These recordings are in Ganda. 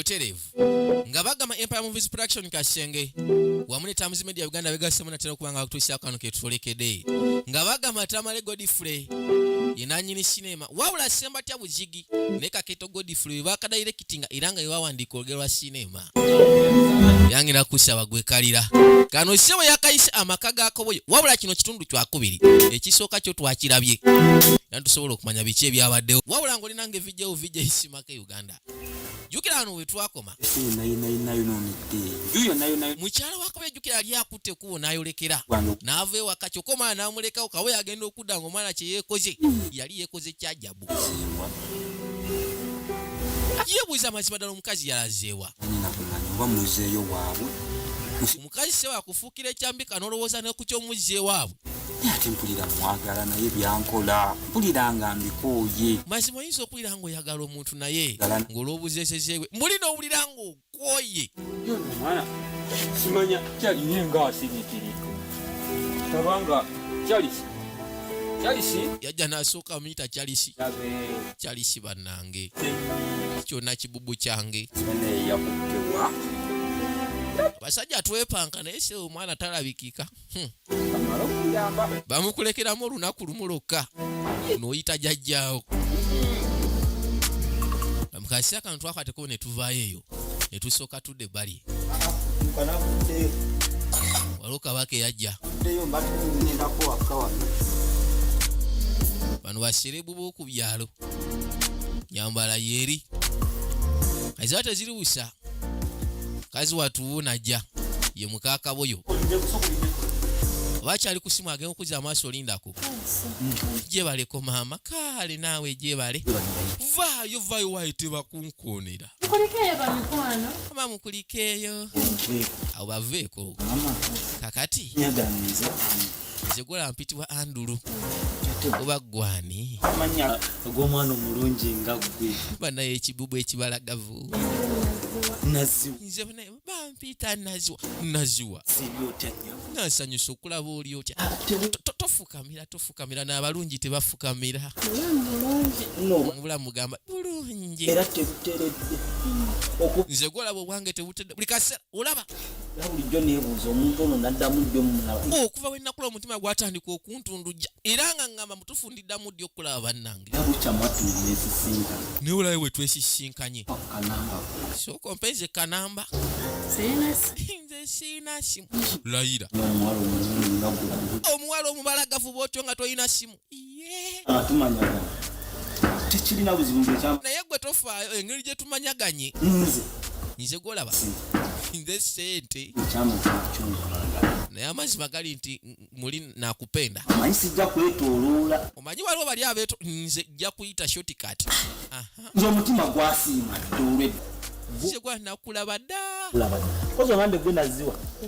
muterevu nga bagamba Empire Movies Production Kasenge wamu ne Times Media Uganda begasemu natera okubanga bakutuusa kano ketutolekedde nga bagamba Tamale Godfrey yenanyini sinema wabula Sembatya Bujigi ne Kaketo Godfrey bakadirectinga era nga yawandiika olugero sinema yangira kusaba gwekalira kano sewe yakayise amaka gakoboyo wabula kino kitundu kyakubiri ekisooka kyo twakirabye yantusobola okumanya biki ebyabaddewo wabula ngolinange vijjawo vijja isimaka Uganda jukira hano wetwakoma mukyala wakabe jukira ali akutte kuwo n'ayolekera n'ava ewaka kyokoma n'amulekawo kawe yagenda okudda ng'omwana kye yeekoze yali yeekoze kyajabu yeebuuza mazima ddala omukazi yalazeewa omukazi sewa akufuukira ekyambika n'olowooza ne ku ky'omuzzeewo waabwe ate mpulira mwagala naye byankola mpulira nga mbikooye mazima oyinza okulira ng'oyagala omuntu naye ng'olw'obuzeesezeewe mbuli n'owulira ng'okwoye mwana simanya kyalinye nga asirikirika tabanga kyalisi yajja n'asooka muyita kyalisi bannange kyonna kibubu kyange yakuttebwa basajja twepanka naye se omwana talabikika bamukulekeramu olunaku lumu lwokka n'oyita jajjaawo mukasi akantu twakateko ne tuvaayo eyo ne tusooka tudde bali waliwo kabaka yajja bano baserebu b'oku byalo nyambala yeri kaziba teziriwusa kazi watuwo najja ye mukakaboyo bakyali ku simu agenda okuzza amaaso olindako gyebaleko maama kale naawe gyebale vaayo waite bakunkoonera ama mukulikeeyo awo baveeko kakati zegola mpitibwa Andulu oba gwani ogw'omwana omulungi nga gwe banaye ekibubu ekibalagavu nze bampita naziwa nansanyusa okulaba oli otya tofukamira n'abalungi tebafukamira obulamu mugamba bulungi era tebuteredde nze gwolaba obwange tebutedde buli kaseera olaba bulijjo neebuuza omuntu ono naddamu ddyo mulaba okuva we nnakula omutima gwatandika okuntundujja era nga ngamba mutufu ndiddamu ddyo okulaba bannange newulayo we twesisinkanye sooka ompenze kanamba nze siina simu layira omuwala omubalagavu bw'otyo nga toyina simu tekirina buzibu naye gwe tofaayo engeri gye tumanyaganye nze gwolaba nze sente naye amazima gali nti muli nakupenda amanyi sijja kwetoloola omanyi waliwo bali abeeto nze jja kuyita shortcut nze omutima gwasiima tolwedde nze gwanakulaba dda kozi ogambe gwe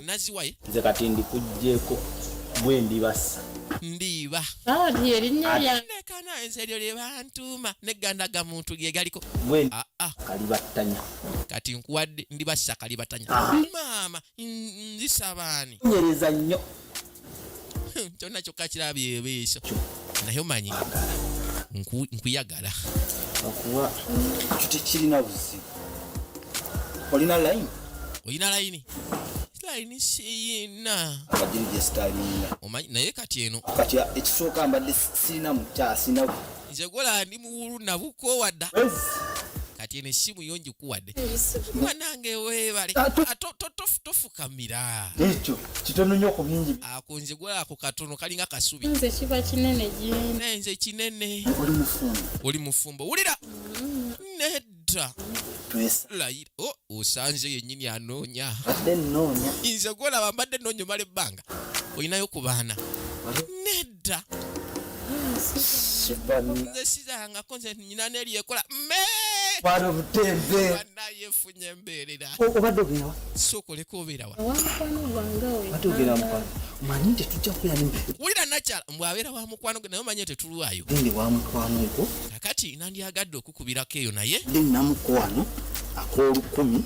naziwaye nze kati ndikugjeeko bwe ndibasa ndiba erinnya lyange nekana enze eryo lye bantuuma neggandaga muntu ge galiko kalibattanya kati nkuwadde ndibassa kalibattanya maama nzisabaani nyereza nnyo kyonna kyokka kirabye ebeeso naye omanyi nkuyagala okuba ekyo tekirina buzibu olina layini layini siyina abajirije sitalina omanyi naye kati eno kati ekisooka mbadde sirina mukyasina nze gola ndi muwulu nabukoowadda kati eno essimu yo ngikuwadde mwanange weebale tofukamira ekyo kitono nnyo ku bingi ako nze gola ako katono kalinga kasubi nze kiba kinene gyenda naye nze kinene oli mufumbo wulira nedda layira osanze yennyini anoonya nze gwolaba mbadde nnoonya omala ebbanga olinayo ku baana nedda nze sizangako nze nyina neeri ekola bano butembe banaye efunye embeerera obadde ogenda sookoleko obeera wa wamukwano gwange ate ogenda mukwano manyi tetujja kuyana wulira nakyala mbwabeera wa mukwano gwe naye omanye tetulwayo gende wa mukwano ogwo kakati nandyagadde okukubirako eyo naye ndi namukwano ak'olukumi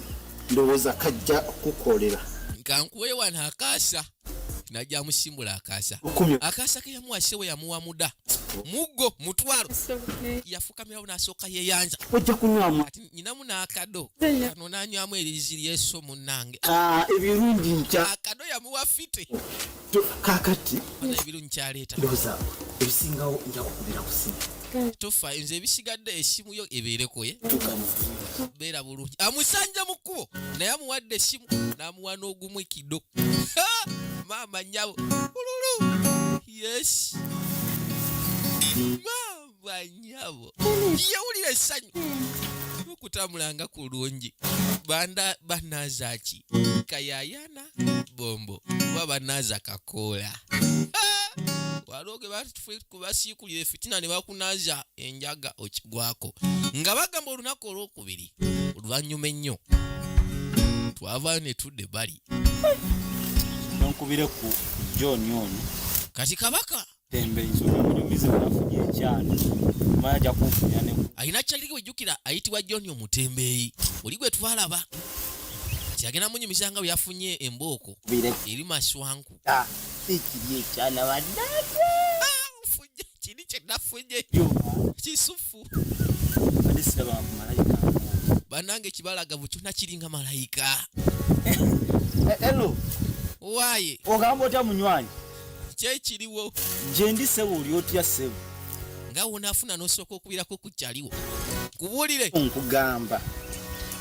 ndowooza kajja okukolera kankuwe wano akaasa najja amusimbula akaasa ke yamuwase we yamuwa muda muggo mutwalo yafukamirawo n'asooka yeeyanza ojja kunywamu ati nyinamu n'akado kano n'anywamu eriizi lyeso munnange ebirungi nkya akado yamuwa fite kaakati ebirungi kyaleeta ndowooza ebisingawo nja kukubira ku simu tofa nze ebisigadde essimu yo ebeerekoye beera bulungi amusanja mu kkubo naye amuwadde essimu n'amuwa n'ogumu ekido maama nnyabo ululu yes maama nnyabo yewulira essanyu okutambulanga kulungi bannaazaaki kayayana bombo oba bannaaza kakoola waloge basiikulira fitina ne bakunaaza enjaga okigwako nga bagamba olunaku olwokubiri oluvannyuma ennyo twavaayo ne tudde bali nonkubire ku John ono kati kabaka tembe nsoma munyumize nafunye ekyano maja kufunya ne alina kyalike wejjukira ayitibwa John omutembeeyi oli gwe twalaba kyagenda munyumizanga bwe yafunye embooko eri maswanku ekiri ekyana waddaze ufunye kiri kye nafunye kisufu adisiraba ku malayika bannange kibalagavu kyonna kiringa malayika hello waaye ogamba otya munywanyi kyekiriwo gye ndi ssebo oli otya ssebo nga wonaafuna n'osooka okubirako ku kyaliwo kubuulire nkugamba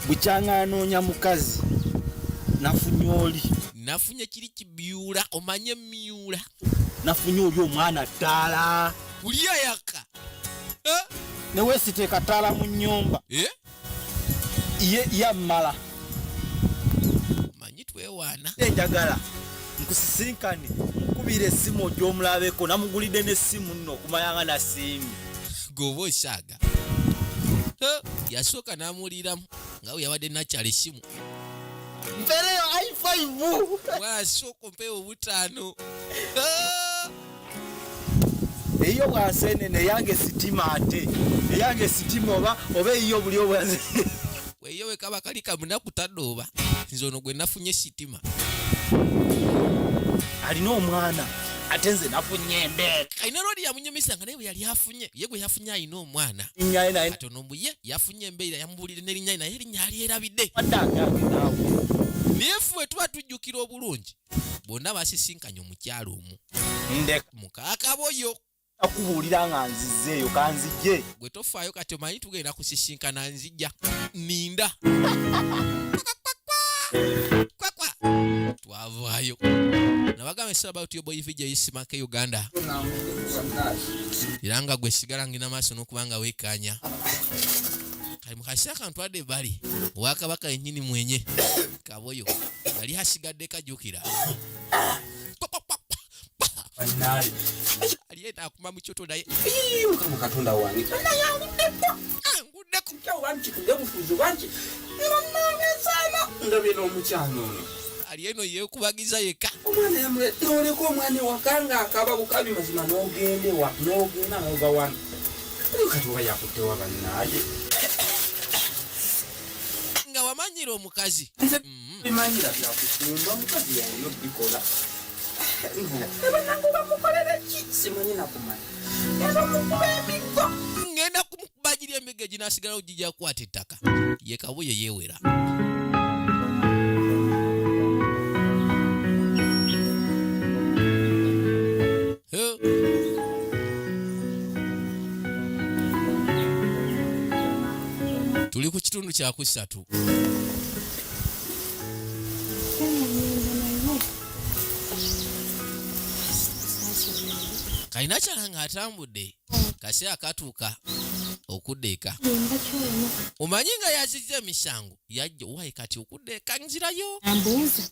bukyanga anoonya mukazi nafunye oli nafunye kiri kibyula omanye myula nafunye oli omwana ttaala kulya yaka neweesiteeka ttaala mu nnyumba ye yammala manyi twewaana enjagala nkusisinkane nkubira essimu ogy'omulabeko namugulidde n'essimu nno okumayanga nasiimi goba osaaga yasooka n'amuwuliramu nga we yabadde nakyala essimu mpereyo i5 bwasooka ompeewo butaano eyo bwasenene eyange sitima ate eyange sitima oba eyo buli obwanze weyo we kaba kali kamunaku tadooba nze ono gwe nafunye sitima alina omwana ate nze nafunye embeera alina lwali yamunyumisa nga naye bwe yali afunye ye gwe yafunye alina omwana nnyaye naye katono mbu ye yafunye embeera yamubuulire n'erinnya naye erinnya alyerabidde waddangange naawe naye ffe tuba tujjukira obulungi bonna basisinkanye omukyalo omu ndeka mukaakaboyo akubuulira nga nzizzeeyo kanzijje gwe tofaayo kati omanyi tugenda kusisinkana nzijja ninda kwakwa twavaayo nabagamba esaba otyo boyivija yisimaka e Uganda era nga gwe sigala ngina maaso n'okubanga weekanya kali mukasi akantwadde bali owakabaka yennyini mwenye kaboyo yali asigadde kajjukira aliyenda akuma mu kyoto naye mukama katonda wange nguddeko wangi tudde bufuzi wangi ndabye n'omukyalo ono ali eno yeekubagiza yekka omwana yamuleka omwana ewakanga akaba bukabi mazima n'ogenda n'ova wano kati oba yakuttewa bannaaye nga wamanyira omukazi bimanyira byakukumba mukazi yayo bikola ebanangu bamukolera ki simanyi nakumanya ebamukuba emiggo ngenda kumukubagirya emigga ginaasigala ogijja kukwata ettaka ye kabuye yeewera tuli ku kitundu kyakusatu kalina kyala nga atambudde kaseera katuuka okuddeeka omanyi nga yazizza emisango yajja owaye kati okuddeeka nzirayo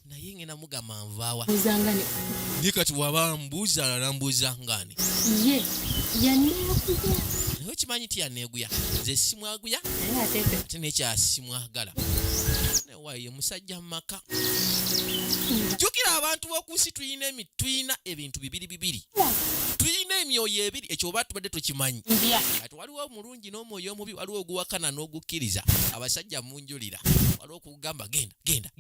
naye ngenda mugamba nvaawa naye kati waba mbuuza alambuuza ngani naye okimanyi ti yaneeguya nze simwaguya ate nekyasimwagala naye musajja mu maka jjukira abantu b'oku nsi tulina ebintu bibiri tulina emyoyo ebiri ekyo oba tubadde tukimanyi Mbya. kati waliwo omulungi n'omwoyo omubi waliwo oguwakana n'ogukkiriza abasajja munjulira waliwo okugamba genda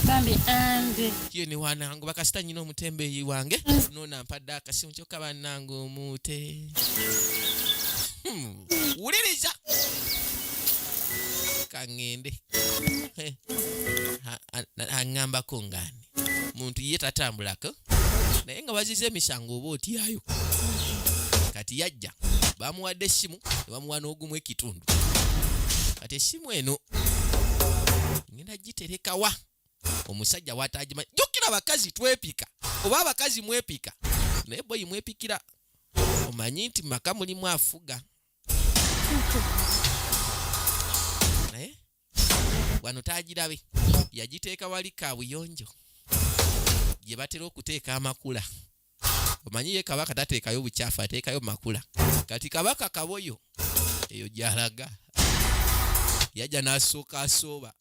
Bambi ande. ye ne wanangu bakasita nyina omutembeeyi wange nona mpadde akasimu kyokka bannange omuute wuliriza kaŋŋende aŋŋambako ngaani muntu ye tatambulako naye nga bazize emisango oba otyayo kati yajja bamuwadde essimu ne bamuwa n'ogumu ekitundu kati essimu eno ngenda giterekawa omusajja watagimanyi jjukira abakazi twepika oba abakazi mwepika naye boyi mwepikira omanyi nti maka mulimu afuga naye wano tagirabe yagiteeka wali kabuyonjo gye batera okuteeka amakula omanyi ye kabaka tateekayo bukyafu ateekayo makula kati kabaka kaboyo eyo gyalaga yajja n'asooka asooba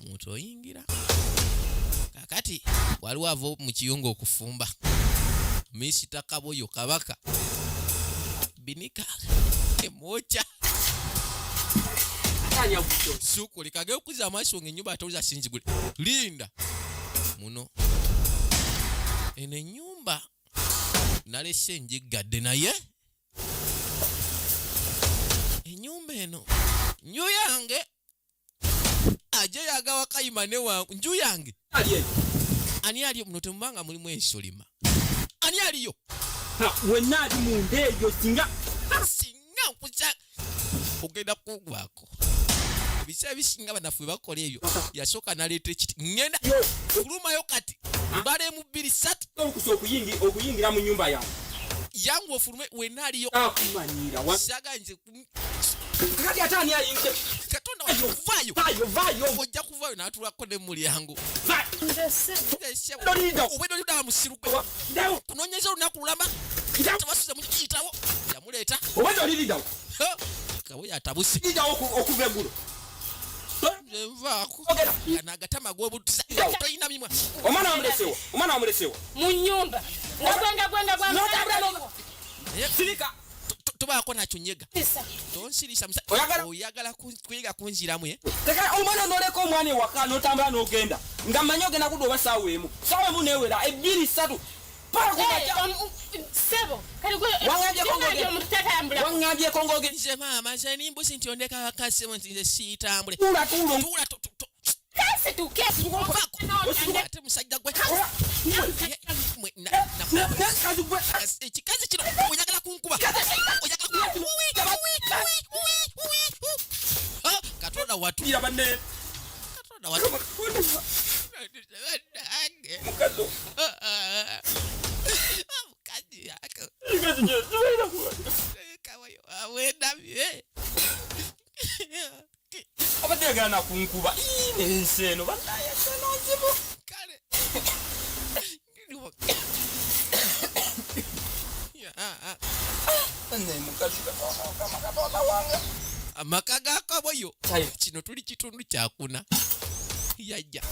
muntu oyingira kakati waliwo ava mu kiyungu okufumba misita kaboyo kabaka binika emwoca sukuli kage okuza amaaso ng'ennyumba atawuza sinzigule linda muno eno ennyumba nalese njiggadde naye ennyumba eno nju yange aje yagawa kayima ne wangu nju yange ani aliyo muno temubanga mulimu ensolima ani aliyo wenna ali munda eyo singa nkuza ogenda kugwako ebiseera ebisinga banafe bakola ebyo yasooka naleeta ekiti ngenda fulumayo kati mbala emu 2 3 okusa okuyingira mu nyumba yange yangu ofulume wenna aliyo akumanyira saga nze kati ate ani ayinze katonda wajja vayo ojja kuvaayo n'atulako ne mulyango obwedolida musiruke kunoonyeza olunaku lulamba tebasuze mukiyitawo yamuleeta obwedoliridawo kaboyo atabuse okuva eggulo envaako nagatama g'obutusa toyina mimwa omwana wamulesewa Mu nyumba. Ngagwenga gwa. sirika tobaako nakyo nyega tonsirisa oyagala kuyiga kunziramu teka omwana noleka omwana ewaka n'otambula n'ogenda nga mmanyi ogenda kudda oba saawa emu newera 2 3 Sebo. Kali gwe. waŋŋambyeko ng'ogenda nze maama nze nimbusi nti ondeka wakasimu nti nze siitambule tuula Kasi tukesi. ate musajja gwe ekikazi kino oyagala kunkuba katonda watu ira banne katonda watu mukazo mukazi yako ikazi nyezuwera kawayo awendabye abategana nakunkuba nensi eno banayasonozibu kale mukazi katonda wange amaka ga kaboyo kino tuli kitundu kyakuna yajja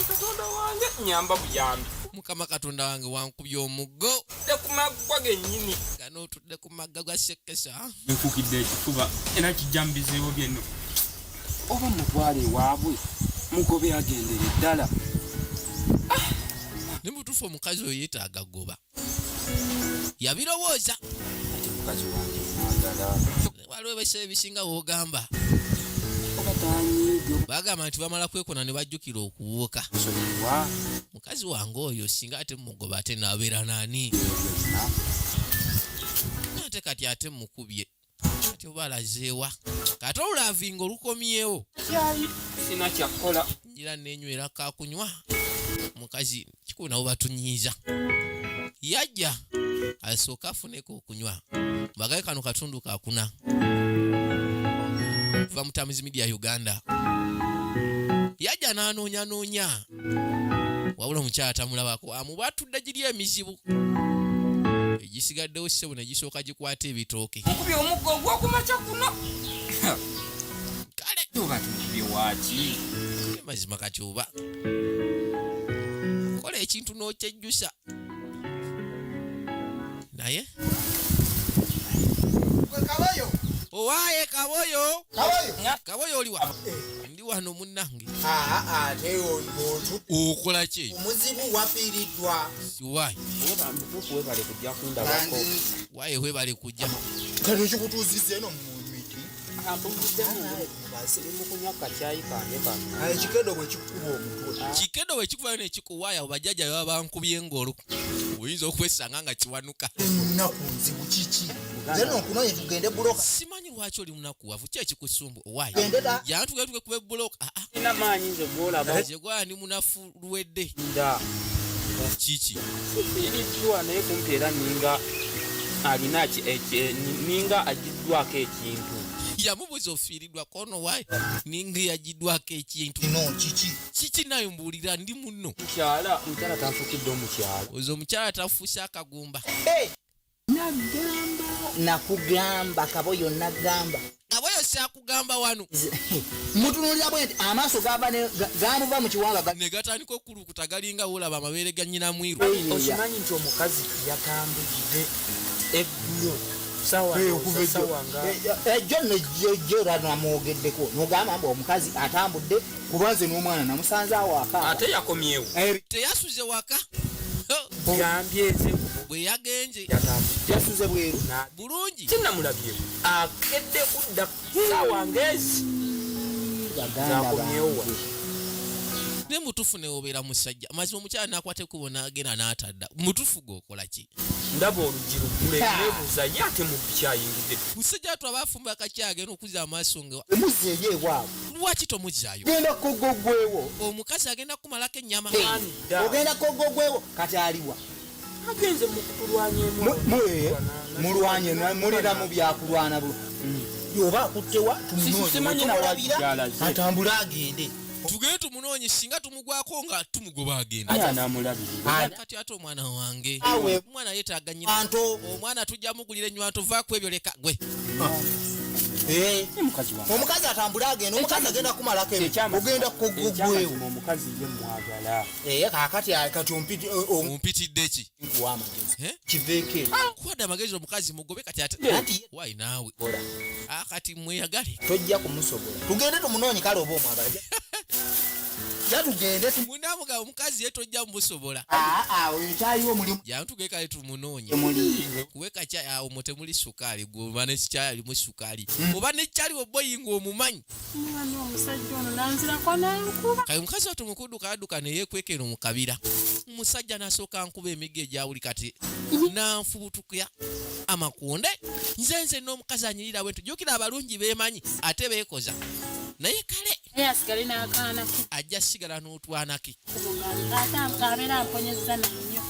katonda wange nyamba buyambi mukama katonda wange wankubye omuggo tekumaggwa gennyini gano otudde ku magga ga sekesa nkukidde ekifuba era kijambizeewo byenno oba mutwale ewaabwe mugobe agendere ddala ne mutuufu omukazi oyo yeetaaga goba yabirowooza ati mukazi wange mwagala waliwo ebiseera ebisinga woogamba oba tanyiigo bagamba nti bamala kwekona ne bajjukira okuwuuka nsonyiwa mukazi wange oyo singa ate mugoba ate naabeera naani ate kati ate mukubye kati oba alazeewa kati olulavinga olukomyewo kyayi sina kyakkola njira neenywera kakunywa mukazi kikulu nabo batunyiiza yajja asooka afuneko okunywa mbagaye kano katundu kakuna kuva mu Times Media Uganda yajja n'anoonyanoonya wabula omukyala tamulabako amubatudde giri emizibu egisigaddewo ssebo ne gisooka gikwata ebitooke nkubye omuggo ogw'okumakya kuno kale oba tukubye waaki mazima kati oba kola ekintu n'okyejjusa naye owaaye kaboyo oliwa ndi wano munnange ate okola ki omuzibu wafiiriddwa waayi webale kujja kundabako waaye webale kujja kati ekikutuuziza eno mumiti basirimu kunywa kacyayi kange kano ekikedo bwe kikuba omutwe kikedo bwe kikuvayo nekikuwaaya abo bajjajja baba bankubye engolo oyinza okwesanga nga kiwanuka ennaku nzibu kiki zeno okunoonya tugende buloka simanyi lwaki oli munakuwavu ki ekikusumba owaayi gendera jantugetuge kuba ebuloka ina maanyi nze gwolaba je gwala ni munafu luwedde nda kiki iriddwa naye kumpi era ninga alina ninga agiddwako ekintu yamubuuza ofiiriddwa kono waayi ninga yagiddwako ekintu ino kiki nayo mbuulira ndi munno mukyala tafukidde omukyala ozo omukyala tafuuse akagumba nakugamba kaboyo nagamba kaboyo saakugamba wano mutunulira bwe nti amaaso gamuva mu kiwanga ne gatandika okulukuta galinga wolaba amabeere ga nnyina mwiru okimanyi nti omukazi yatambulidde eggulo ejjo nejjo ranamwogeddeko nogamba mbu omukazi atambudde kubanze n'omwana namusanze awaka ate yakomyewo teyasuze waka yambyeze bwe yagenze yasuze bweru bulungi kinamulabye akedde kudda sawa ngezi zakomyewo ne mutufu newobeera musajja mazima omukyala nakwate kubona agenda n'atadda mutufu gwokola ki ndaba oluggi luggule nebuuza ye ate mu bikyayingidde musajja atu abafumba akakyagenda okuzza amaaso nga emuzzi eri ewaabwe lwaki tomuzaayo genda kogogwewo omukazi agenda kumalako ennyama ogenda kogogwewo kati aliwa agenze mu kutulwanya mulwanye mulira mu byakulwana yoba akuttewa tumunoonyewalabira atambule agende tugende tumunoonye singa tumugwako nga tumugoba agenda kati ate omwana wange omwana yeetaaga nnyina omwana tujja mugulira ennywanto vaako ebyo leka gwe omukazi atambule agenda omukazi agenda kumalako ogenda kogogwewo omukazi ye mwagala kakati ompitidde ki nkuwa amagezi kiveeko kwadde amagezi omukazi mugobe kati ate wayi naawe kati mweyagale tojja kumusobola tugende tumunoonye kale oba omwagala jatugende munamuga omukazi ye tojja mumusobola oyo kyaliwo omulimu jantuge kale tumunoonye kuweka omwo temuli sukaali gwoba nekikyalimu sukaali oba nekikyaliwo boyinga omumanyi omwana omusajja ono nanzirako nankuba kale omukazi watu mukudduka adduka neyeekwekera mu kabira omusajja nasooka nkuba emigga egyawuli kati nanfubutukya amakonde nze n'omukazi anyirira bwe tujukira abalungi beemanyi ate beekoza naye kale asigale n'akaana ke ajja sigala n'otwana ke abeera amponyeza nanyo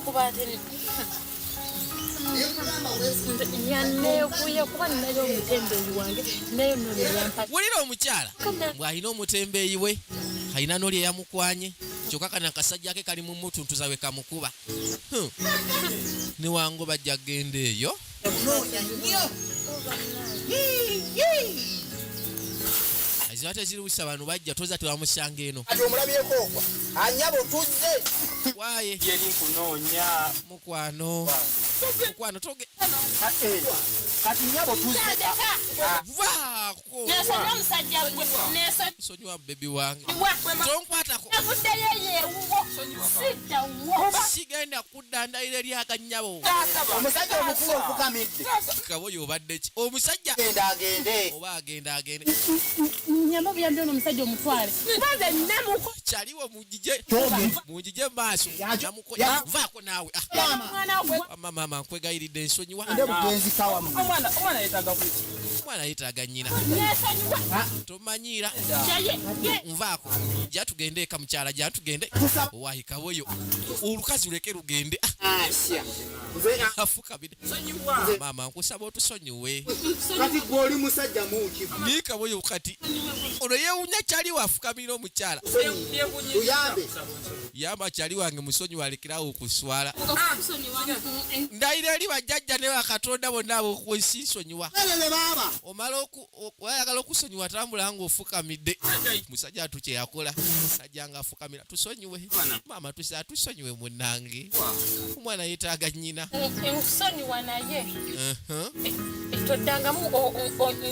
kuba ate yaneekuye kuba ninayo omutembeeyi wange nayo noliyampa wulira omukyala bw'alina omutembeeyi we alina n'oli eyamukwanye kyokka kana akasajja ke kali mu mutuntuza we kamukuba ne wango bajja kgenda eyo aziba teziriwusa bano bajja toza tewamusanga eno ati omulabyeko ogwa anyabo tuzze waaye yeri nkunoonya mukwano toge kati nyabo tuzze vaako nesonyiwa omusajja gwe nsonyiwa bebi wange nesonyiwa tonkwatako avuddeyo yeewuwo siddawo sigenda kuddandayira eri akannyabo omusajja omukulu ofukamidde kaboyo obadde ki omusajja genda agende oba agenda agende nyamba buyambi ono omusajja omutwale kubanze nemuko kyaliwo munjije maaso vaako naawe mwana gwe mama nkwegayiridde ensonyiwa nde bugenzi kawamu omwana yetaaga kuki omwana yeetaaga nnyina nesonyiwa tomanyiira ye nvaako jatugende eka mukyala jatugende owaayi kaboyo olukazi luleke lugende afukamide mama nkusaba otusonyiwe kati gwoli musajja muki ni kaboyo kati ono yeewunya kyaliwo afukamira omukyala yamba kyali wange musonyi walekerawo okuswala ndayira eri bajjajja ne bakatonda bonna abokusinsonyiwa omala oyagala okusonyiwa tambula nga ofukamidde musajja atu kye yakola musajja nga afukamira tusonyiwe maama tusonyiwe munnange omwana yeetaaga nnyina okusonyiwa naye toddangamu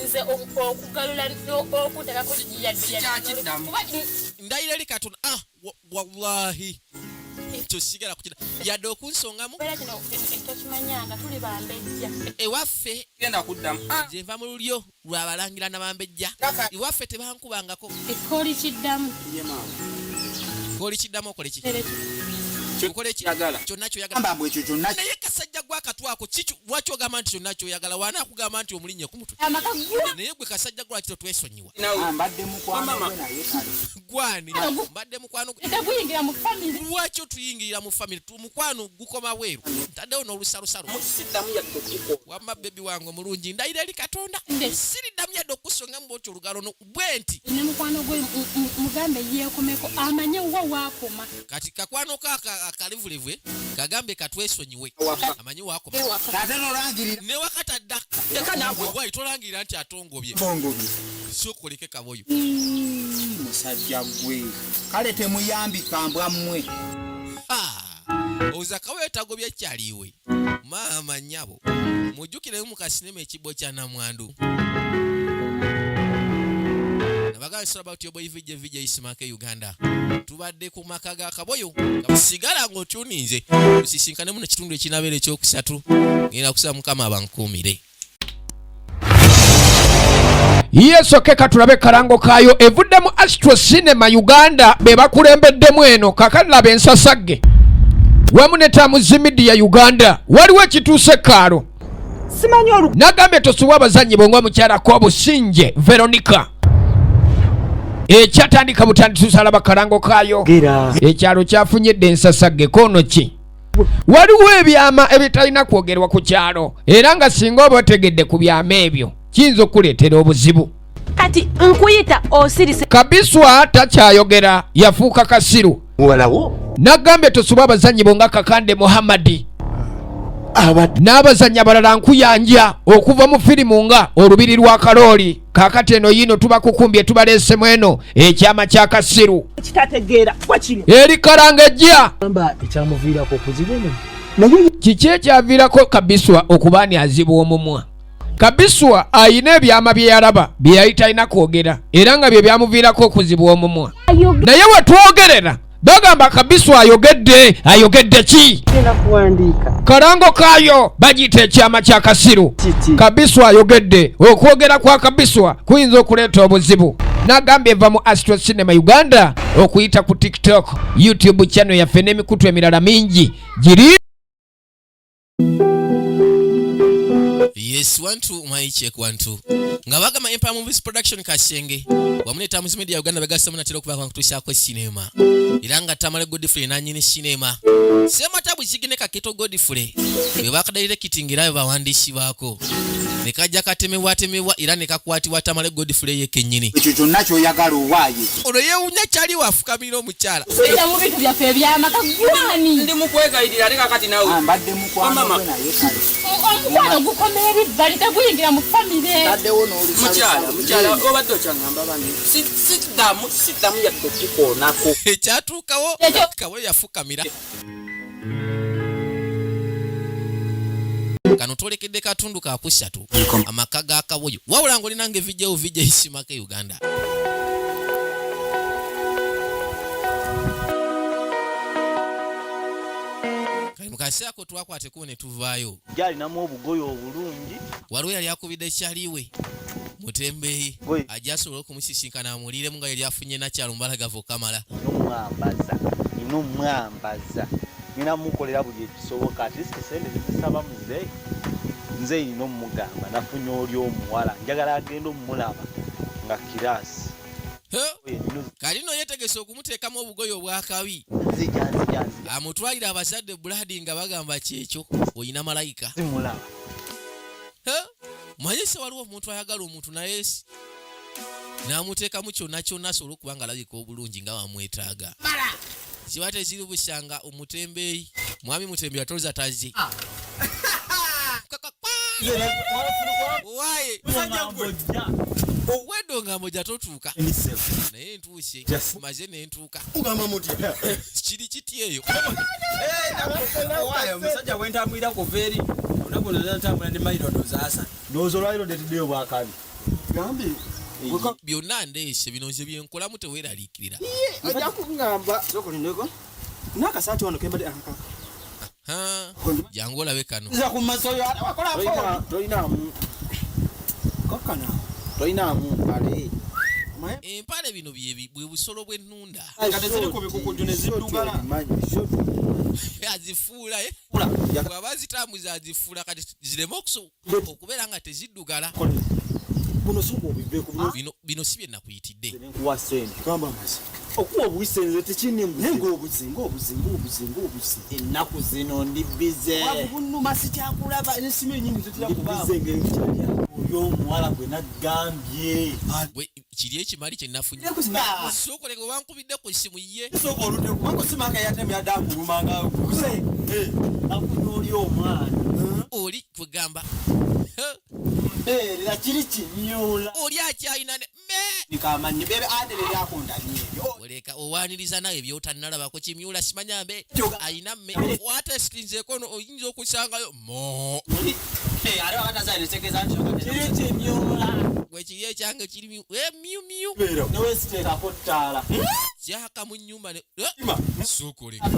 nze okugalula okuteekako ndayira eri katonda wallahi ekyo sigala kukira yadde okunsongamu tokimanyanga tuli bambejja ewaffe genda kuddamu nze nva mu lulyo lwabalangira nabambejja ewaffe tebankubangako ekkooli kiddamu kooli kiddamu okole ki kyonna kyoyagala naye kasajja gwakatwako lwaki ogamba nti kyonna kyoyagala waana akugamba nti omulinnya ku mutwe naye gwe kasajja gwe lwaki twesonyiwa gwani mbadde mukwano teguyingira mu famire lwaki otuyingirira mu famire mukwano gukoma bweru ntaddewo n'olusalosalo wamma bebi wange omulungi ndayira eri katonda siriddamu yadde okusongamu bwotyo olugalo bwe nti ne mukwano gwe mugambe yeekomeko amanye wa waakoma kati kakwano akalivulivwe kagambe katwesonyiwe amanyi wakoma ne wakatadda bwai tolangirira nti atongobye si okoleke kaboyo musajja gwe kale temuyambika mbwa mmwe oza kaboyo tagobye kyaliwe maama nnyabo mujjukiremu mu kasinema ekibbo kya namwandu nabagasira about your boy VJ Isimake Uganda tubadde ku maka ga kaboyo sigala ng'otuninze tusisinkane muno kitundu ekinabeera ekyokusatu ngenda kusaba mukama abankuumire yeso keka tulabe kalango kayo evuddemu Astro Cinema Uganda be bakulembeddemu eno kakalaba ensasagge wamu ne Tamuzi Media Uganda waliwo ekituuse kaalo nagambe tosuwa abazannyi bongwa mukyala Kobusinje Veronica ekyatandika butandisi alaba kalango kayo ekyalo kyafunyedde ensasagge kono ki waliwo ebyama ebitalina kwogerwa ku kyalo era nga singa oba otegedde ku byama ebyo kiyinza okuleetera obuzibu kati nkuyita osirise Kabiswa takyayogera yafuuka kasiru nagambe tosuba abazannyi bonga Kakande Muhammadi n'abazannyi abalala nkuyanja okuva mu firimu nga olubiri lwa kalooli kakati eno yino tubakukumbye tubaleesemu eno ekyama kya kasiru kitategeera wakiri eri kalanga ejja kiki ekyaviirako Kabiswa okubaani azibu omumwa Kabiswa ayina ebyama bye yalaba bye yali talina kwogera era nga bye byamuviirako okuzibwa omumwa naye wetwogerera bagamba Kabiswa ayogedde ki kalango kayo bagiyita ekyama kya kasiru Kabiswa ayogedde okwogera kwa Kabiswa kuyinza okuleeta obuzibu nagambye eva mu Astro Cinema Uganda okuyita ku TikTok YouTube channel yaffe n'emikutu emirala mingi giri Yes, 1-2 my check 1-2 nga bagama Empire Movies Production Kasenge wamune Tamuzi Media Uganda begasa munatera okuba kwa kutushako cinema iranga Tamale Godfrey nanyini cinema sema tabu zigine kaketo Godfrey bebakadalire kitingira bawandishi bako nekajja katemebwa era nekakwatibwa Tamale Godfrey yekennyini ekyo kyonna kyoyagala owaaye ono yewunya kyali wafukamira omukyala era mu bintu byaffe ebyamaka gwani ndi mukwegayirira ate kakati nawe mbadde mukwano gwe naye kale omukwano gukomera ebbali teguyingira mu famire taddewo mukyala obadde okyangamba bandi siddamu yadde okukoonako ekyatuukawo kawe yafukamira kano tolekedde katundu ka kusatu amaka ga kaboyo wabula ng'olinange VJ Isimake Uganda kali mukaseako twakwateko ne tuvaayo gyalinamu obugoyo obulungi waliwo yali akubidde ekyaliwe mutembeeyi ajja asobole okumusisinkana amuliiremu nga yali afunye nakyalo mbalagavu okamala nomwambaza nina mukolera buli ekisoboka ati sente zisaba muzeeyi nze ino mugamba nafunye oli omuwala njagala agenda omulaba nga kirasi kalino yetegese okumuteekamu obugoyo obwakabi amutwalira abazadde buladi nga bagamba kyekyo oyina malayika manyise waliwo omuntu ayagala omuntu naye n'amuteekamu kyonna asobola okuba nga alabika obulungi nga wamwetaaga ziwate ziri bushanga umutembeyi mwami mutembeyi atoza tazi waye wedonga moja totuuka naye ntuuse maze nentuuka kiri kiti eyo omusajja bwentambwira ku feeri onabona ntambula ne mayirondo zaasa ndowooza olwaliro ndetuddeyo bwakabi gambi byonna ndeese bino nze byenkola muteweeraliikirira ajja kuŋŋamba sokolindeko n'akasaati wano kembadde akaka jangu olabe kano nza ku masoyo wakolako tolinaamu kakkana tolinaamu mpale empale bino bwe busolo bw'ennunda nga teziriko bikukuju ne ziddugala azifuula bw'aba zitambuza azifuula kati zireme okubeera nga teziddugala buno suba obiveeku bino si bye nakuyitidde nkuwa sente gamba amazi okuwa obuisenze tekinnembuze ngaobuze ennaku zino ndi bize wabunuma sikyakulaba nesimu enyingi bize ng'omuwala gwe naggambye kiri ekimali kye nafunye sookoleka obankubidde ku ssimu ye simanga yatemyadde akulumanga nafunye oli omwana oli kwegamba era kiri kimyula oli akyalina nikamanyi bebe adere lyakundani ebyo oleka owaniriza naye byotannalabako kimyula simanyambe ayina mme watesitinzeeko oyinza okusangayo ate wakatazanesekeza kiri kimyula wekiri ekyange kiri myumyu newesiteekako ttaala kyaka mu nnyumba suukoleka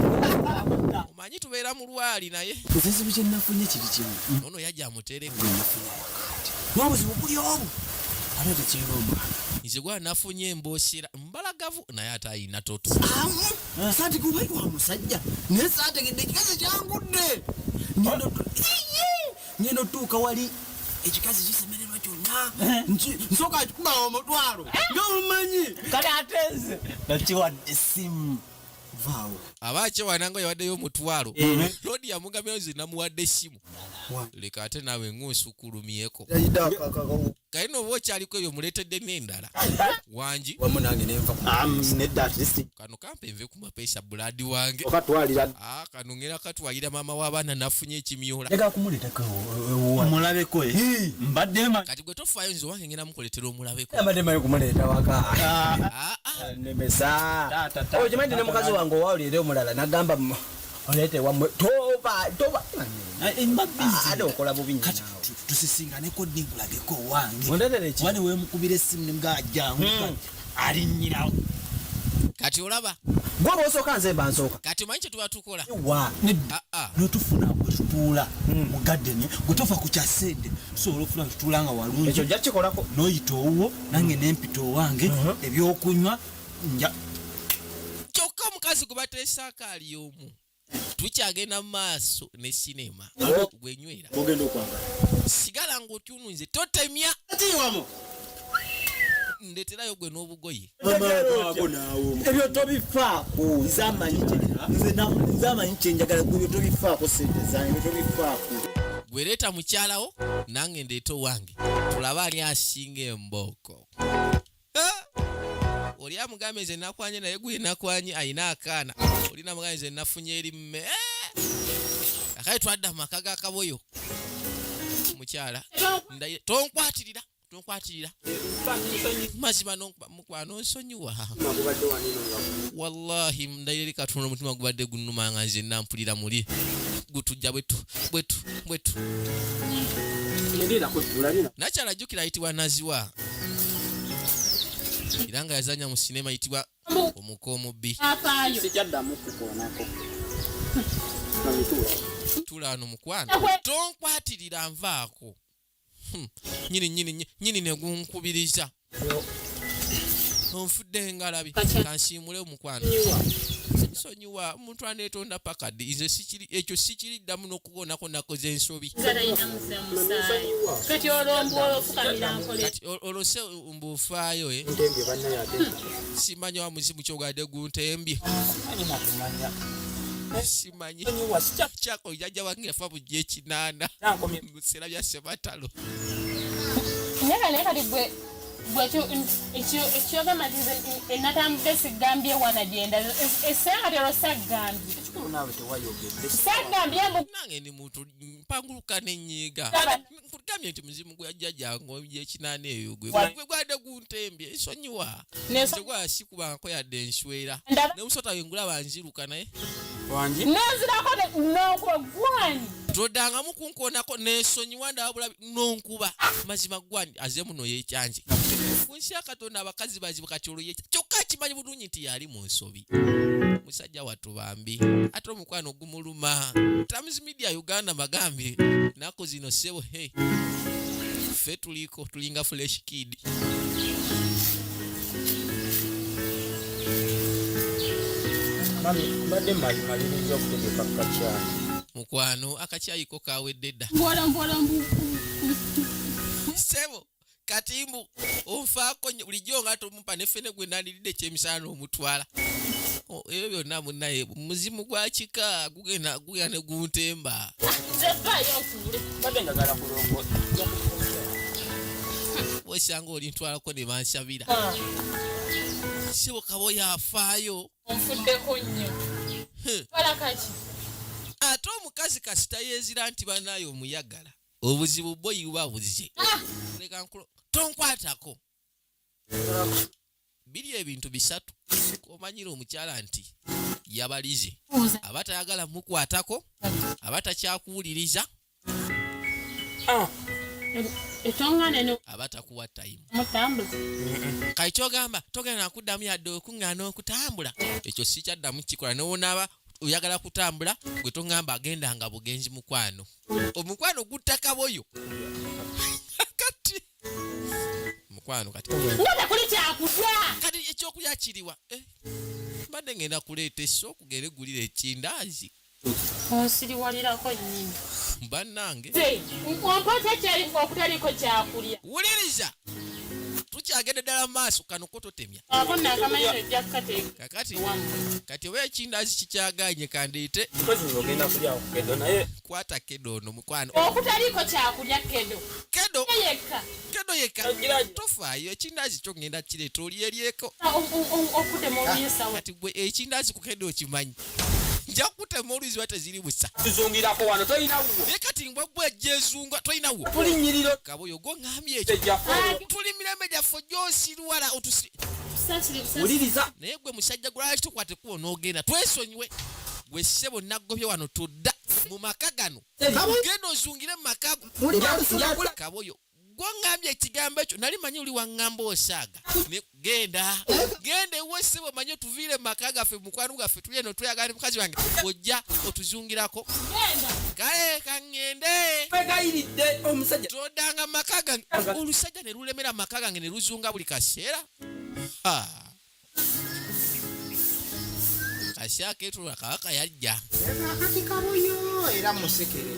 omanyi tubeera mu lwali naye ekizibu kye nafunye kiri kimu ono yajja amutereko n'obuzibu buli omu ate tekirina omwana nze gwa nafunye emboosera mbalagavu naye ate ayina toto saati gubai wa musajja naye saategedde ekikazi kyangudde ngendo otuuka wali ekikazi kisemererwa kyonna nsooka akikuba omutwalo ng'omumanyi kale ate nze nakiwadde essimu vaawo aba akyewananga yawaddeyo omutwalo lodi yamugambye nze namuwadde essimu leka ate naawe ng'osukulumyeko kale nooba okyaliko ebyo muleetedde n'endala wangi wamu nange nenva nedda atleast kano kampe nve ku mapeesa buladi wange okatwalira kano ngera katwalira maama w'abaana nafunye ekimyola lega kumuleetako omulabeko mbadde kati gwe tofaayo nze wange ngenda mukoletera omulabeko mbadde mayo kumuleeta waka nemesa okimanyi nti ne mukazi wange owawulire omulala nagamba oleete wamwe toba ate okola bubi kati tusisinganeko ddi nkulabeko owange ondeetera eki wani wemukubira essimu nemugajjangu alinnyirawo kati olaba gwe bwosooka nze mba nsooka kati omanyi kye tuba tukola wa notufuna bwetutuula mu gadeni gwe tofa ku kyasente tusobola okufuna tutuula nga walungi ekyo jja kikolako n'oyita owuwo nange nempita owange ebyokunywa nja kyokka omukazi gwe bateesaako ali omu tukyagenda mu maaso ne sinema gwenywera ogenda okwagala sigala ng'otyunu nze totemya atiwamo ndeterayo gwe n'obugoye ebyo tobifaako nze amanyi kyenjagala gwebyo tobifaako sente zange ebyo tobifaako gwereeta mukyalawo nange ndeeta owange tulabe ani asinga embooko oli amugambe nze nakwanye naye gwe nakwanye ayina akaana oli namugambe nze nafunye eri mme akale twadda mu maka ga kaboyo mukyala tonkwatirira mazima mukwano nsonyiwa wallahi ndayiri katonda omutima gubadde gunnuma nga nze nampulira muli gutujja bwetu nakyala ajjukira ayitibwa naziwa era nga yazanya mu sinema ayitibwa omukoomubbi sikyaddamu kukoonako tula wano mukwano tonkwatirira nvaako nyini negunkubiriza onfudde ngalabi kansiimule omukwano nsonyiwa omuntu aneetonda pakadi nze ekyo sikiriddamu n'okugonako nakoze ensobi kati olose mbuufaayo simanya wa muzimu kyogadde guntembye simanyi kyako jajja wange yafa bujja ekinaana mu biseera bya sematalo naye kati gwe bwekyo ekyogamba nti enatambudde sigambye wanagenda esengatero saggambye naawe tewayogedde nange ndi muntu mpanguluka nenyiga nkugambye nti muzimu gwa jjajjange gyekinaana eyo gwe gwadde guntembye ensonyiwa tegwasikubangako yadde enswera nemusota wengulaba nziruka naye wangi nenzirako nokuba gwani todangamu kunkonako nensonyiwa ndabula nonkuba mazima gwani aze muno yekyanje kunsi ya Katonda abakazi bazibu kati olwo kyokka kimanyi bulungi nti yali mu nsobi musajja wattu bambi ate omukwano gumuluma Times Media Uganda bagambye nako zino sebo hey ffe tulinga fresh kid mbadde maliriza okutegeka kacyayi mukwano akakyayiko kawedde dda sebo katimbu onfaako bulijjo nga tomupa neffene gwe nandiridde ekyemisana omutwala ebyo byonna munnaye muzimu gwa kika gugenda ne guntemba mbadde njagala kulongo wesanga oli ntwalako ne bansabira sebo kabo yafaayo onfuddeko nnyo wala kaki ate omukazi kasita yeezira nti banaye omuyagala obuzibu bwo yuba buzze leka nkulo tonkwatako biri ebintu bisatu komanyira omukyala nti yabalize abatayagala mukwatako abatakyakuwuliriza etongane abatakuwa time mutambuza kati kyogamba togenda nakuddamu yadde okuŋŋaana okutambula ekyo si kyaddamu kikola newonaaba oyagala kutambula gwe tongamba agendanga bugenzi mukwano omukwano guttakaboyo kati mukwano kati ngenda kuli kyakulya kati ekyokulya kiriwa mbadde ngenda kuleeta esso okugenda eggulira ekindaazi onsiriwalirako nnyini bannange ompota kyali okutaliko kyakulya wuliriza tukyagenda ddala maaso kano ko totemya ako nakamanyiro ojja kukateeka kati oba ekindaazi kikyaganye kandeete kozi ogenda kulya kedo naye kwata kedo ono mukwano okutaliko kyakulya kedo yekka tofaayo ekindaazi kyogenda kireeta olyeryeko okutema oluyisa kati gwe ekindaazi ku kedo okimanyi nja kutema oluzi wa teziri busa tuzungirako wano tolinawo naye kati mbwa gwe ejjezunga tolinawo tulinyiriro kaboyo go ŋŋambye ekyo tuli mirembe gyaffe gyosirwala wuliriza naye gwe musajja gwalaki tukwateko onoogenda twesonyiwe gwe ssebo naggobye wano tudda mu maka gano genda ozungire mu maka go kaboyo gwongambye ekigambo ekyo nali manyi oli waŋŋamba osaaga genda ewe ssebo manyi otuviire mu maka gaffe mukwano gaffe tuli eno tweyagala ne mukazi wange ojja otuzungirako kale kaŋŋende wegayiridde omusajja todanga mu maka gange olusajja ne lulemera mu maka gange ne luzunga buli kaseera kasyaka etulwa kabaka yajja akati kaboyo era musekere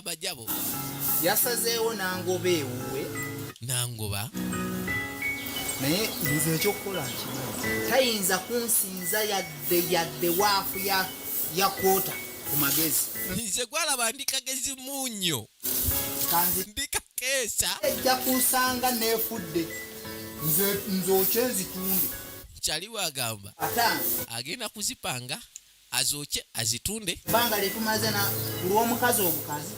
bajjabo yasazeewo nangoba ewuwe nangoba naye nze ekyokukola nkimanyi tayinza kunsinza yadde waafu ya kwota ku magezi nze gwalaba ndi kagezi munnyo ndi kakeesa ejja kusanga neefudde nze okye nzitunde kyaliwo agamba agenda kuzipanga azokye azitunde banga lyetumaze kulw'omukazi obukazi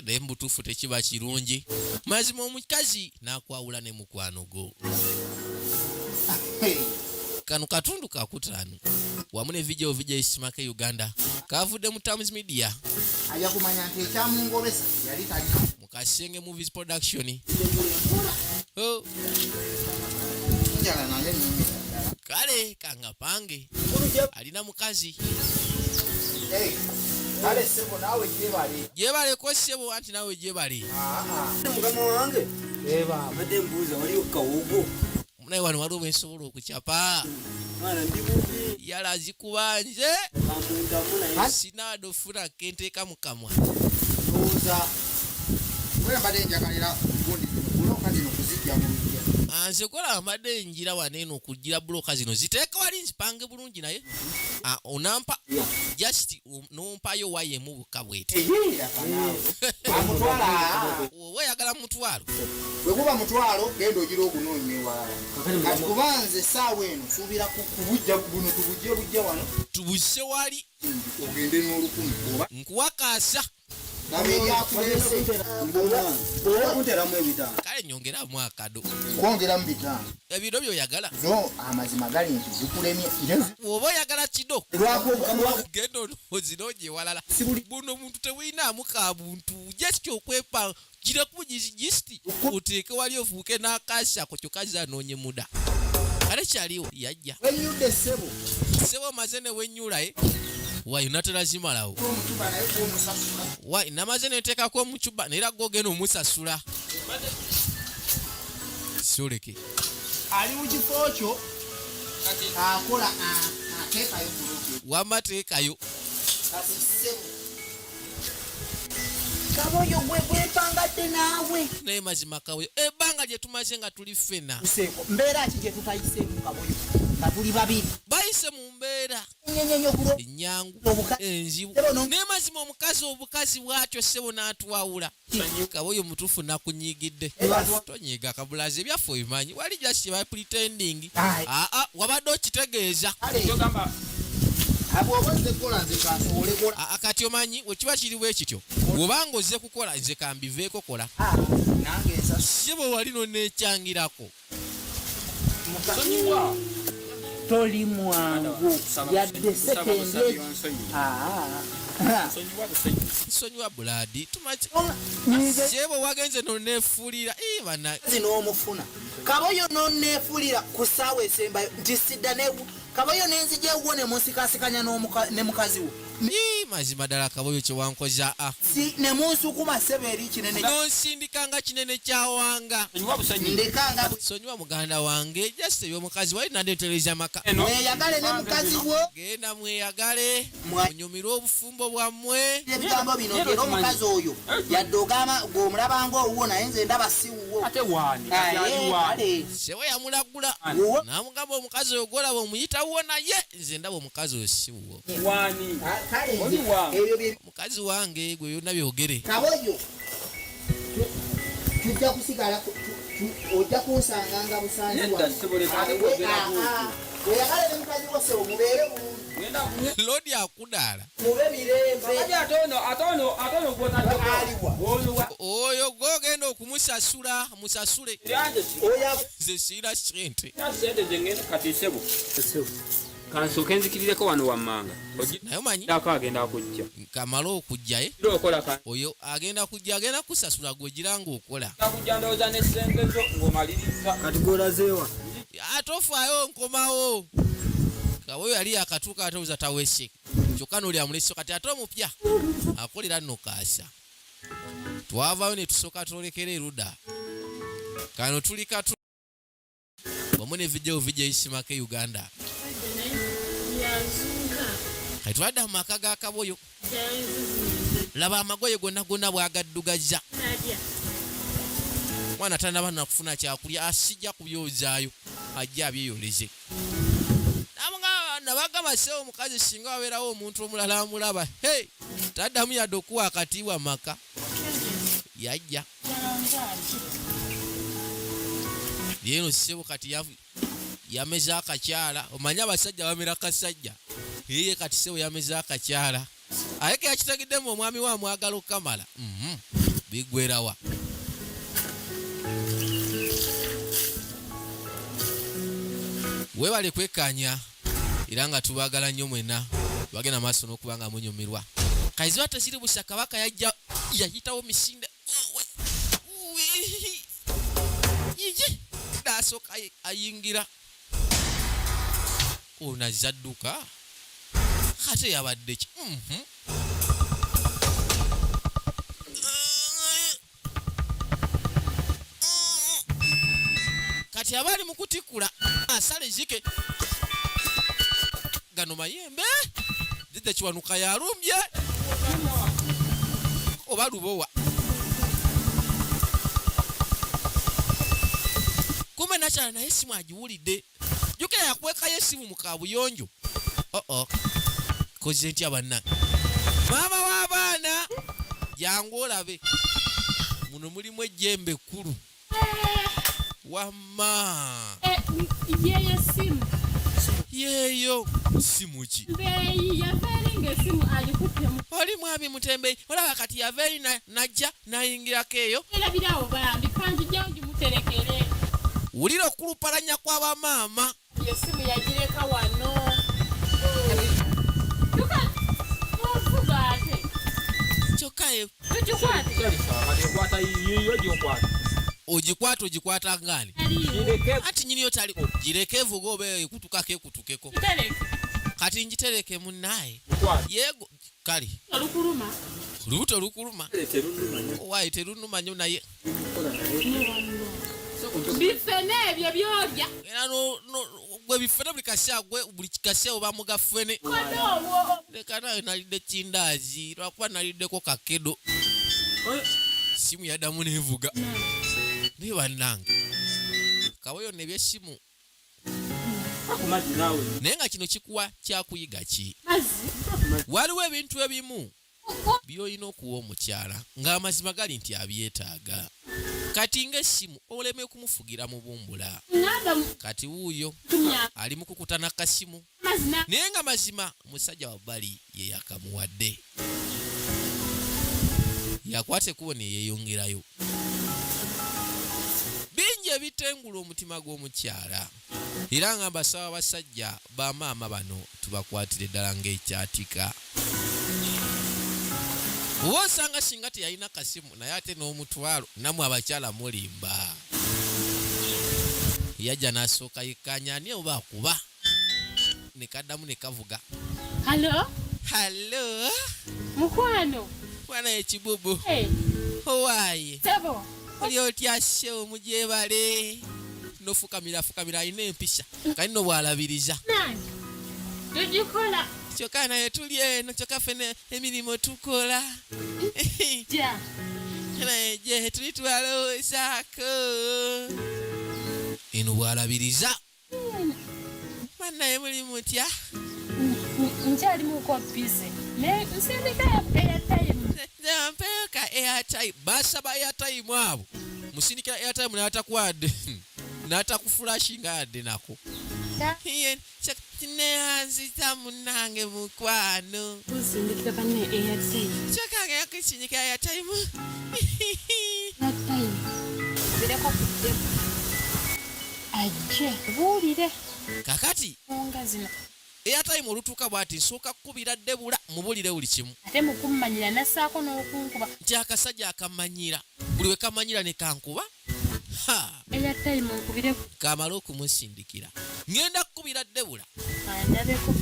naye mubutuufu tekiba kirungi mazima omukazi n'akwawula ne mukwano gwo kano katundu kakutaano wamu ne video isimake Uganda kavudde mu Times Media ajja kumanya nti ekyamungobesa yali talina mu Kasenge Movies Production njala naye kale kangapange alina mukazi kale ssebo naawe gyebaleko ssebo anti naawe gyebale mugama wange abadde mbuuza waliwo kawogo naye wano waliwo bwensobola okucapa yala azikubanje sinaado funa kenteeka mu kamwa mbadde njagalira gundi buloka zino kuzijja mu lujja. Nze kola amadde njira waneeno okugira buloka zino ziteeka wali nzipange bulungi naye onampa just nompayo wayemu buka bwete amutwala oba oyagala mutwalo bwe kuba mutwalo genda ogira ogunoonya ewalala kati kubanze essaawa eno suubira kubujja buno tubujje wano tubuse wali ogende n'olukumi oba nkuwakaasa kale nyongeramu akado kwongeramu bitaano ebiro byoyagala no amazima gali nti zikulemye oba oyagala kido genda ozinoonye walala buno omuntu tewinaamu ka buntu just okwepa giraku gisiti oteeke wali ofuuke n'akaasi ako kyokka zanoonye muda kale kyaliwo yajja wenyudde ssebo sebo maze ne wenyulaye wayi natera zimalawo wayi namaze neteekako omucuba naera gogenda omusasula soleke ali mu kifo kyo akola ateekayo buloke wamateekayo kati ssebo kaboyo gwe gwepangadde naawe naye mazima kawoyo ebbanga lye tumaze nga tuli ffena mbeera ki gye tutayiseemu kaboyo nga tuli babiri bayise mu mbeera nyenyenyo kulo enyangu enzibu naye mazima omukazi obukazi bwatyo ssebo n'atwawula kaboyo mutuufu nakunyigidde tonyiiga kabulazi ebyaffe obimanyi wali just ba pretending wabadde okitegeeza kati omanyi wekiba kiri bwe kityo bw'obanga ozze kukola nze kambiveeko kola ssebo wali noneekyangirako toli mwangu yadde sekende nsonyiwa buladi tumaze ssebo wagenze noneefuulira bana n'omufuna kaboyo noneefuulira ku ssaawa esembayo nti sidda kaboyo nenzija ewuwo ne munsikasikanya ne mukazi wo mazima ddala kaboyo kyewankoza si ne munsukuma ssebo eri kinene nonsindikanga kinene kyawanga ndekanga sonyiwa muganda wange just ebyomukazi wali nandeetereza maka mweyagale ne mukazi wo genda mweyagale munyumirwe obufumbo bwammwe ebigambo bino era omukazi oyo yadde gweomulabanga owuwo naye nze ndaba si wuwo sewe yamulagula namugamba omukazi oyo golaba omuyita wuwo naye nze ndaba omukazi oyo si wuwo mukazi wange gwe byonna byogere kaboyo tujja kusigala ojja kunsanganga busanzi weyagale ne mukazi wo sewo mubeere bulungi lodi akudaala mube mirembe oyo gogenda okumusasula musasule nze siira sente kansooke nzikirireko wano wammanga naye omanyi ako agenda kujja kamala okujjaye okola oyo agenda kujja agenda kusasula gwegiranga okola kujja ndowooza n'essengezo ng'omaliriza kati gwolazeewa ate ofaayo nkomawo kawoyo yali akatuuka atowuza tawese kyokka noli amuleso kati ate omupya akolera nno kaasa twavaayo ne tusooka twolekera erudda kano tuli katu wamu ne vijjawo vijja isimako e Uganda kati twadda mu maka ga kaboyo laba amagoye gonna gonna bwagaddugazza mwana tanaba nakufuna kyakulya asijja kubyozaayo ajja abyeyoleze nabagamba sewo omukazi singa wabeerawo omuntu omulala amulaba taddamu yadde okuwa akatiibwa maka yajja yeeno ssebo kati yameze akakyala omanyi abasajja bamera kasajja ye kati ssebo yameze akakyala ayeke yakitegeddemu omwami wa mwagala okukamala bigwerawa webale kwekanya era nga tubaagala nnyo mwena bagenda maaso n'okuba nga munyumirwa kayiziba teziri busa kabaka yajja yayitawo misinde nasooka ayingira onazza dduka ate yabadde ki kati abaali mu kutikula asala ezike gano mayembe jjajja kiwanuka yalumbye oba lubowa nakyala naye essimu agiwulidde jukira yakwekayo essimu mu kabuyonjo koze ntya banna maama w'abaana jangu olabe muno mulimu ejjembe ekkulu wamma yeyo simu yeeyo simu ki beeyi yaveeringa esimu alikuttemu oli mwami mutembeyi olaba kati yaveeri najja nayingirako eyo erabirawo bambi kanjijjawo gimuterekere wulira okulupalanya kw'abamaama yo simu yagireka wano ovuga ate kyokka tugikwate ogikwata ngani ati nyiniyo tali gireke evuga oba ekutukako ekutukeko tereke kati njitereke munnaye yego kale olukuluma lubuto lukuluma waayi terunuma nnyo naye bifene ebyo byolya era gwe bifene buli kaseera buli kaseera oba mugafene kodoowo leka nayo nalidde kindaazi lwakuba naliddeko kakedo simu yaddamu nevuga naye bannange kaweyo nebyessimu naye nga kino kikuwa kyakuyiga ki waliwo ebintu ebimu byolina okuwa omukyala ng'amazima gali nti abyetaaga kati ng'essimu oleme kumufugira mu bumbula kati wuuyo ali mu kukutana kasimu naye nga mazima omusajja wa bbali ye yakamuwadde yakwata ekkubo ne yeeyongerayo bingi ebitengula omutima gw'omukyala era nga mbasaba basajja bamaama bano tubakwatire ddala ng'ekyatika oba osanga singa teyalina kasimu naye ate n'omutwalo nammwe abakyala mulimba yajja n'asooka yekkanya ani oba akuba ne kaddamu ne kavuga halo mukwano mwana ekibubu owaaye sebo oli otyase omujebale nofukamira alina empisa kali no bwalabiriza nange tugikola kyokka naye tuli eno kyokka ffe emirimu tukola ja naye gye tuli twalowoozaako eno bwalabiriza bannaye muli mutya nkyalimuko bize naye nsindika ya airtime mpeyo ka airtime basaba airtime abo musindikira airtime nayatakwadde natakuflashinga yadde nako neyanzita munange mukwano nsindikira banne airtime kyokka yakusindikira airtime bireko kudde ajje buulire kakati nga zino airtime olutuuka bw'ati nsooka kukubira Debula mubulire buli kimu ate mukummanyira nassaako n'okunkuba nti akasajja akamanyira buli we kamanyira ne kankuba airtime nkubireko kamala okumusindikira ngenda kukubira Debula andabeko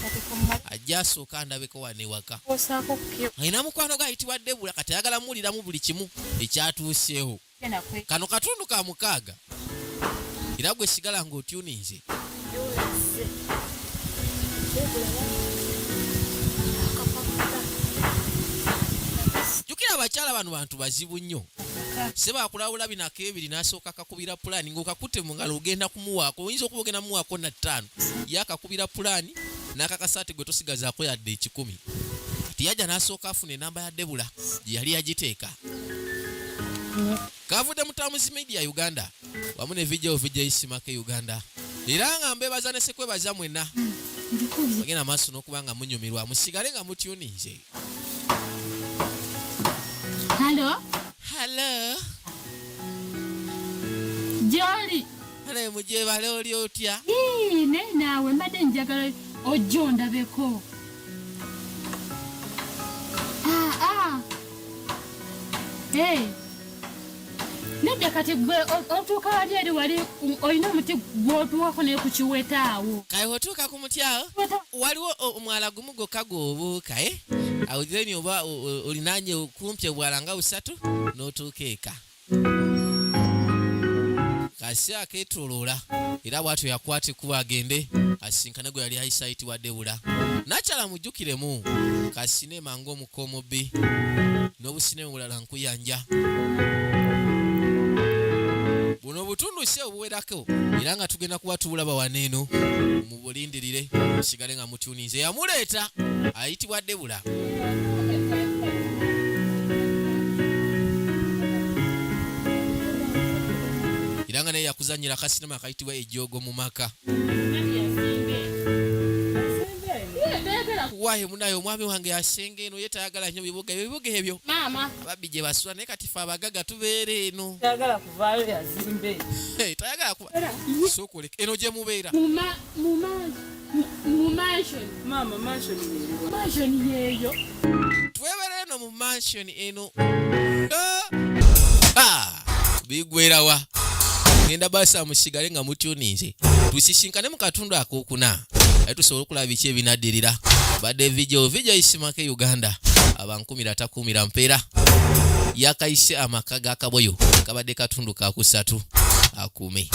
katekomma ajja asooka andabeko wano ewaka osaako kukyo alina mukwano gwe ayitibwa Debula kati ayagala muwuliramu buli kimu ekyatuuseewo nakwe kano katundu ka mukaaga era gwe sigala ng'otyuninze jukira abakyala bano bantu bazibu nnyo sebakulawula binako ebiri n'asooka kakubira pulaani ng'okakutte mu ngalo ogenda kumuwaako oyinza okuba ogenda muwaako na 5 yakakubira pulaani n'akakasaati gwe tosigazaako yadde 10 kati yajja n'asooka afuna enamba ya Debula gye yali yagiteeka kavudde mu Tamuzi Media Uganda wamu ne video isimake Uganda era nga mbebaza ne sekwebaza mwenna bagenda maaso n'okuba nga munyumirwa musigale nga mutyuninze halo gyoli ale mujebale oli otya naye naawe mbadde njagala ojja ondabeko nedda kati gwe otuuka wali eri wali olina omuti gw'otuwako naye ku kiweta awo kale otuuka ku muti awo waliwo omwala gumu gokka gw'obuuka awo then oba olinaanye okumpi obwala nga 3 n'otuuka eka kasi akeetoloola era bw'atyo yakwata ekkubo agende asisinkane gwe yali aisaiti wa Debula nakyala mujjukiremu kasinema ng'omukoomobi n'obusinema bulala nkuyanja buno obutundu tuluse obuwerako era nga tugenda kuba tuulaba waneeno mubulindirire musigale nga mutyunize yamuleeta ayitibwa Debula. Era nga naye yakuzanyira akasinema akayitibwa Ejjoogo mu maka. Wahe munayo omwami wange yasenga eno ye tayagala nnyo bibuga ebyo Mama. babbi gye basula naye kati fe abagaga tubeera eno. Tayagala kuvaayo yazimbe. Tayagala kuba sookoleka eno gye mubeera. Mu mansion. Mama mansion yeyo. Mansion yeyo. Twebeera eno mu mansion eno. Bigwerawa ngenda basa musigale nga mutyunize tusisinkane mu katundu akookuna aye tusobola okulaba biki ebinaddirira badde video isimake Uganda abankumira takumira mpeera yakayise amaka ga Kaboyo kabadde katundu kakusatu akume.